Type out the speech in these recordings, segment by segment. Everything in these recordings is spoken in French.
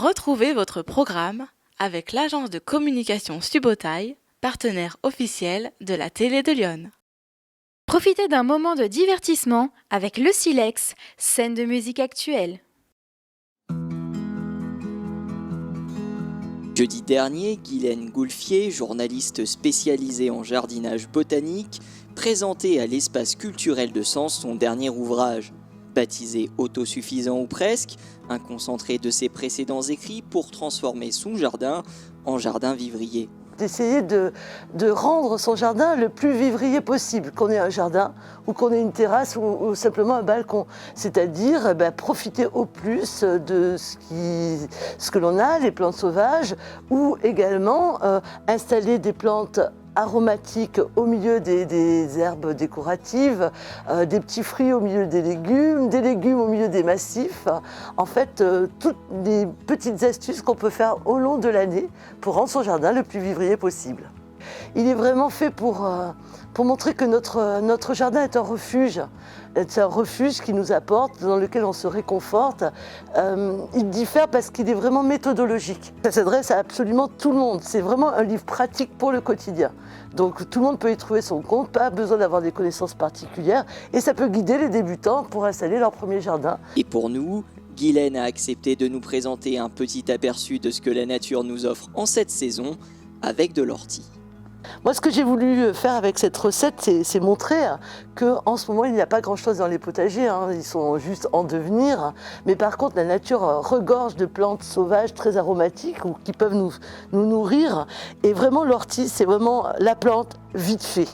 Retrouvez votre programme avec l'agence de communication Subotaï, partenaire officiel de la télé de Lyon. Profitez d'un moment de divertissement avec le Silex, scène de musique actuelle. Jeudi dernier, Guylaine Goulfier, journaliste spécialisée en jardinage botanique, présentait à l'espace culturel de Sens son dernier ouvrage. Baptisé Autosuffisant ou presque, un concentré de ses précédents écrits pour transformer son jardin en jardin vivrier. D'essayer de rendre son jardin le plus vivrier possible, qu'on ait un jardin ou qu'on ait une terrasse ou simplement un balcon. C'est-à-dire profiter au plus de ce que l'on a, les plantes sauvages, ou également installer des plantes aromatiques au milieu des herbes décoratives, des petits fruits au milieu des légumes au milieu des massifs. En fait, toutes les petites astuces qu'on peut faire au long de l'année pour rendre son jardin le plus vivrier possible. Il est vraiment fait pour montrer que notre jardin est un refuge. C'est un refuge qui nous apporte, dans lequel on se réconforte. Il diffère parce qu'il est vraiment méthodologique. Ça s'adresse à absolument tout le monde. C'est vraiment un livre pratique pour le quotidien. Donc tout le monde peut y trouver son compte, pas besoin d'avoir des connaissances particulières. Et ça peut guider les débutants pour installer leur premier jardin. Et pour nous, Guylaine a accepté de nous présenter un petit aperçu de ce que la nature nous offre en cette saison avec de l'ortie. Moi, ce que j'ai voulu faire avec cette recette, c'est montrer qu'en ce moment, il n'y a pas grand-chose dans les potagers. Ils sont juste en devenir. Mais par contre, la nature regorge de plantes sauvages très aromatiques ou qui peuvent nous nourrir. Et vraiment, l'ortie, c'est vraiment la plante vite fait.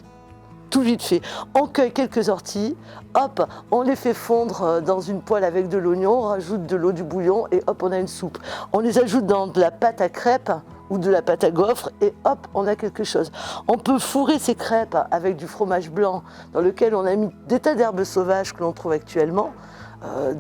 Tout vite fait. On cueille quelques orties, hop, on les fait fondre dans une poêle avec de l'oignon, on rajoute de l'eau, du bouillon et hop, on a une soupe. On les ajoute dans de la pâte à crêpes ou de la pâte à gaufres et hop, on a quelque chose. On peut fourrer ces crêpes avec du fromage blanc dans lequel on a mis des tas d'herbes sauvages que l'on trouve actuellement.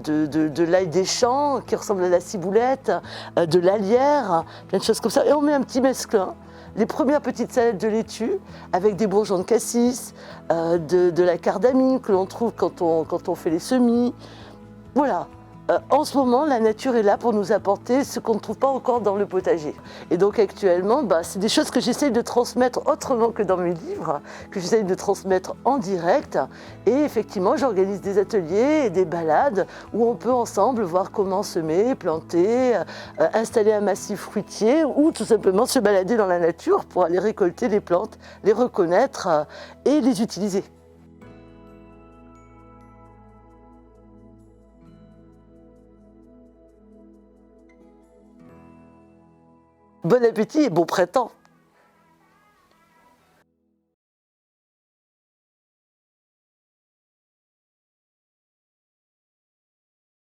De l'ail des champs qui ressemble à la ciboulette, de l'alière, plein de choses comme ça. Et on met un petit mesclun. Les premières petites salades de laitue avec des bourgeons de cassis, de la cardamine que l'on trouve quand on fait les semis. Voilà. En ce moment, la nature est là pour nous apporter ce qu'on ne trouve pas encore dans le potager. Et donc actuellement, c'est des choses que j'essaye de transmettre autrement que dans mes livres, que j'essaye de transmettre en direct. Et effectivement, j'organise des ateliers et des balades où on peut ensemble voir comment semer, planter, installer un massif fruitier ou tout simplement se balader dans la nature pour aller récolter les plantes, les reconnaître et les utiliser. Bon appétit et bon printemps!